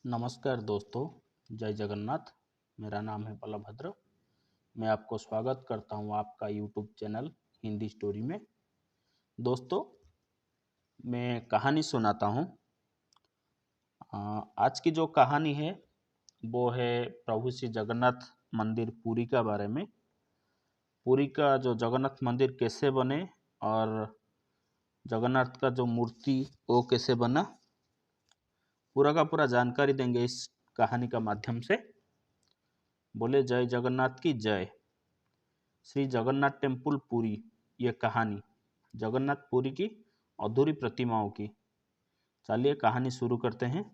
नमस्कार दोस्तों, जय जगन्नाथ। मेरा नाम है बलभद्र। मैं आपको स्वागत करता हूं आपका यूट्यूब चैनल हिंदी स्टोरी में। दोस्तों, मैं कहानी सुनाता हूं। आज की जो कहानी है वो है प्रभु श्री जगन्नाथ मंदिर पुरी का बारे में। पुरी का जो जगन्नाथ मंदिर कैसे बने और जगन्नाथ का जो मूर्ति वो कैसे बना, पूरा का पूरा जानकारी देंगे इस कहानी का माध्यम से। बोले जय जगन्नाथ की जय। श्री जगन्नाथ टेम्पल पुरी, ये कहानी जगन्नाथ पुरी की अधूरी प्रतिमाओं की। चलिए कहानी शुरू करते हैं।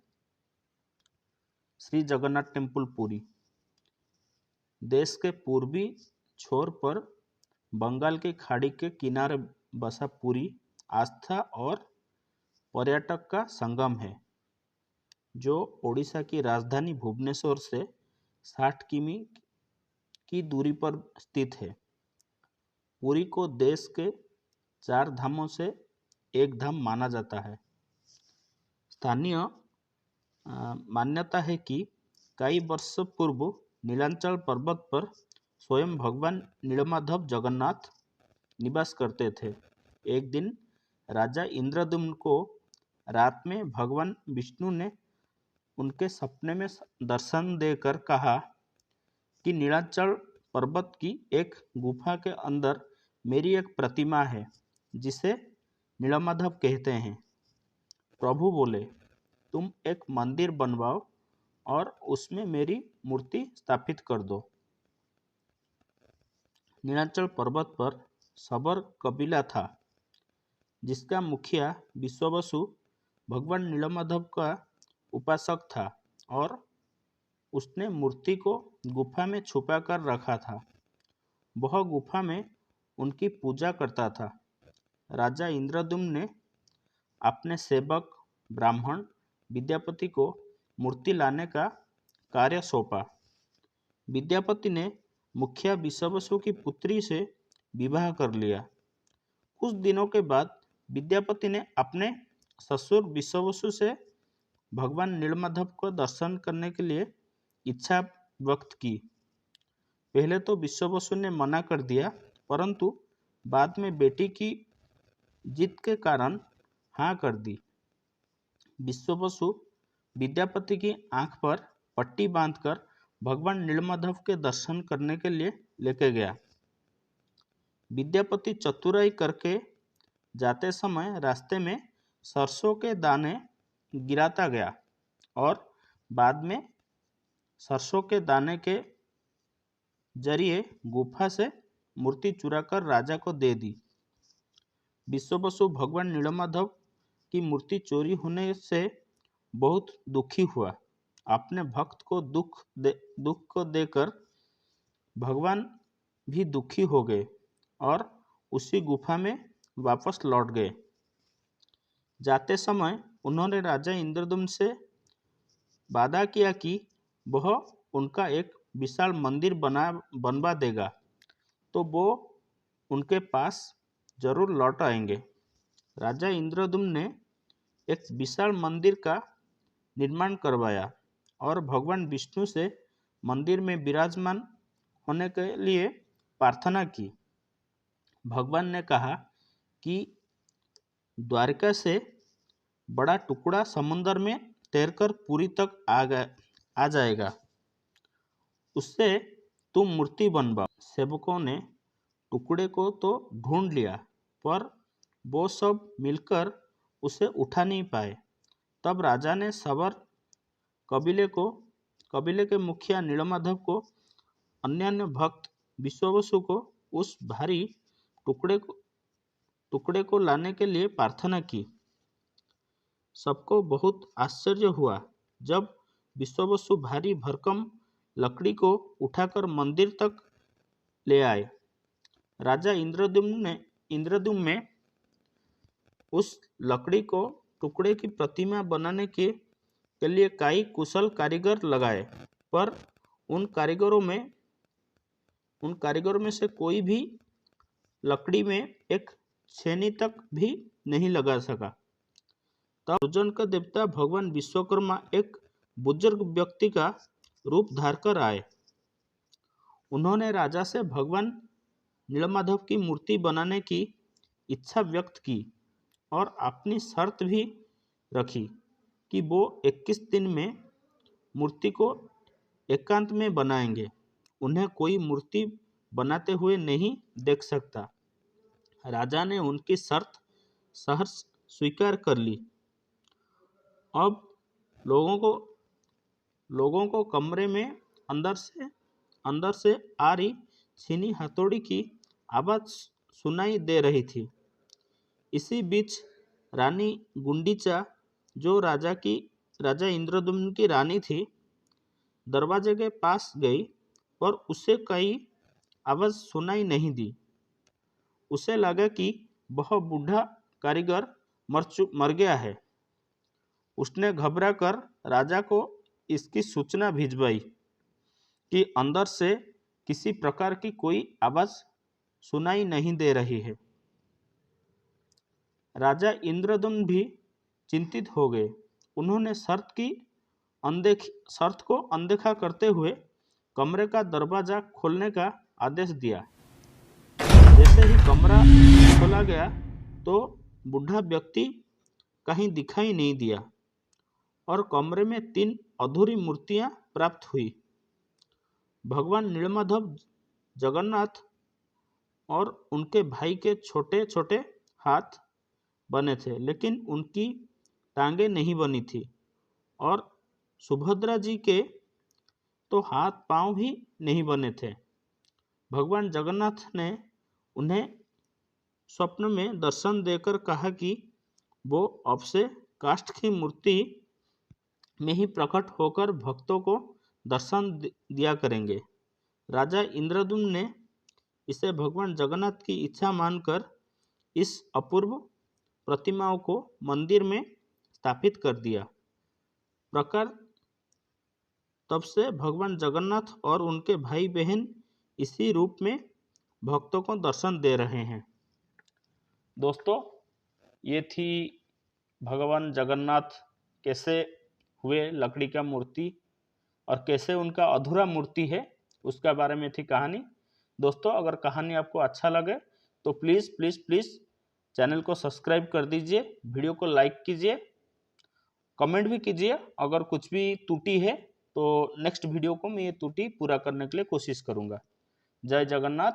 श्री जगन्नाथ टेम्पल पुरी देश के पूर्वी छोर पर बंगाल की खाड़ी के किनारे बसा पुरी आस्था और पर्यटक का संगम है, जो ओडिशा की राजधानी भुवनेश्वर से 60 किमी की दूरी पर स्थित है। पुरी को देश के 4 धामों से एक धाम माना जाता है। स्थानीय मान्यता है कि कई वर्ष पूर्व नीलांचल पर्वत पर स्वयं भगवान नीलमाधव जगन्नाथ निवास करते थे। एक दिन राजा इंद्रद्युम्न को रात में भगवान विष्णु ने उनके सपने में दर्शन देकर कहा कि नीलांचल पर्वत की एक गुफा के अंदर मेरी एक प्रतिमा है, जिसे नीलमाधव कहते हैं। प्रभु बोले, तुम एक मंदिर बनवाओ और उसमें मेरी मूर्ति स्थापित कर दो। नीलांचल पर्वत पर सबर कबीला था, जिसका मुखिया विश्ववसु भगवान नीलमाधव का उपासक था और उसने मूर्ति को गुफा में छुपा कर रखा था। वह गुफा में उनकी पूजा करता था। राजा इंद्रद्युम्न ने अपने सेवक ब्राह्मण विद्यापति को मूर्ति लाने का कार्य सौंपा। विद्यापति ने मुखिया विश्ववसु की पुत्री से विवाह कर लिया। कुछ दिनों के बाद विद्यापति ने अपने ससुर विश्ववसु से भगवान नीलमाधव को दर्शन करने के लिए इच्छा व्यक्त की। पहले तो विश्ववसु ने मना कर दिया, परंतु बाद में बेटी की जिद के कारण हाँ कर दी। विश्ववसु विद्यापति की आंख पर पट्टी बांधकर भगवान नीलमाधव के दर्शन करने के लिए लेके गया। विद्यापति चतुराई करके जाते समय रास्ते में सरसों के दाने गिराता गया और बाद में सरसों के दाने के जरिए गुफा से मूर्ति चुराकर राजा को दे दी। विश्ववसु भगवान नीलमाधव की मूर्ति चोरी होने से बहुत दुखी हुआ। अपने भक्त को दुख को देकर भगवान भी दुखी हो गए और उसी गुफा में वापस लौट गए। जाते समय उन्होंने राजा इंद्रद्युम्न से वादा किया कि वह उनका एक विशाल मंदिर बनवा देगा, तो वो उनके पास जरूर लौट आएंगे। राजा इंद्रद्युम्न ने एक विशाल मंदिर का निर्माण करवाया और भगवान विष्णु से मंदिर में विराजमान होने के लिए प्रार्थना की। भगवान ने कहा कि द्वारिका से बड़ा टुकड़ा समुद्र में तैरकर पुरी तक आ जाएगा, उससे तुम मूर्ति बनवाओ। सेवकों ने टुकड़े को तो ढूंढ लिया, पर वो सब मिलकर उसे उठा नहीं पाए। तब राजा ने सबर कबीले के मुखिया नीलमाधव को अन्य भक्त विश्ववसु को उस भारी टुकड़े को लाने के लिए प्रार्थना की। सबको बहुत आश्चर्य हुआ जब विश्ववसु भारी भरकम लकड़ी को उठाकर मंदिर तक ले आए। राजा इंद्रद्युम्न में उस लकड़ी को टुकड़े की प्रतिमा बनाने के लिए कई कुशल कारीगर लगाए, पर उन कारीगरों में से कोई भी लकड़ी में एक छेनी तक भी नहीं लगा सका। तब सृजन का देवता भगवान विश्वकर्मा एक बुजुर्ग व्यक्ति का रूप धारकर आए। उन्होंने राजा से भगवान नीलमाधव की मूर्ति बनाने की इच्छा व्यक्त की और अपनी शर्त भी रखी कि वो 21 दिन में मूर्ति को एकांत में बनाएंगे। उन्हें कोई मूर्ति बनाते हुए नहीं देख सकता। राजा ने उनकी शर्त सहर्ष स्वीकार कर ली। अब लोगों को कमरे में अंदर से आ रही छीनी हथौड़ी की आवाज सुनाई दे रही थी। इसी बीच रानी गुंडीचा, जो राजा इंद्रद्युम्न की रानी थी, दरवाजे के पास गई पर उसे कोई आवाज सुनाई नहीं दी। उसे लगा कि वह बूढ़ा कारीगर मर गया है। उसने घबराकर राजा को इसकी सूचना भिजवाई कि अंदर से किसी प्रकार की कोई आवाज सुनाई नहीं दे रही है। राजा इंद्रद्युम्न भी चिंतित हो गए। उन्होंने शर्त को अनदेखा करते हुए कमरे का दरवाजा खोलने का आदेश दिया। जैसे ही कमरा खोला गया तो बूढ़ा व्यक्ति कहीं दिखाई नहीं दिया और कमरे में 3 अधूरी मूर्तियां प्राप्त हुई। भगवान नीलमाधव, जगन्नाथ और उनके भाई के छोटे छोटे हाथ बने थे, लेकिन उनकी टांगें नहीं बनी थी और सुभद्रा जी के तो हाथ पांव ही नहीं बने थे। भगवान जगन्नाथ ने उन्हें स्वप्न में दर्शन देकर कहा कि वो अब से काष्ठ की मूर्ति में ही प्रकट होकर भक्तों को दर्शन दिया करेंगे। राजा इंद्रद्युम्न ने इसे भगवान जगन्नाथ की इच्छा मानकर इस अपूर्व प्रतिमाओं को मंदिर में स्थापित कर दिया। प्रकार तब से भगवान जगन्नाथ और उनके भाई बहन इसी रूप में भक्तों को दर्शन दे रहे हैं। दोस्तों, ये थी भगवान जगन्नाथ कैसे हुए लकड़ी का मूर्ति और कैसे उनका अधूरा मूर्ति है, उसका बारे में थी कहानी। दोस्तों, अगर कहानी आपको अच्छा लगे तो प्लीज़ प्लीज़ प्लीज़ चैनल को सब्सक्राइब कर दीजिए, वीडियो को लाइक कीजिए, कमेंट भी कीजिए। अगर कुछ भी त्रुटि है तो नेक्स्ट वीडियो को मैं ये त्रुटि पूरा करने के लिए कोशिश करूँगा। जय जगन्नाथ।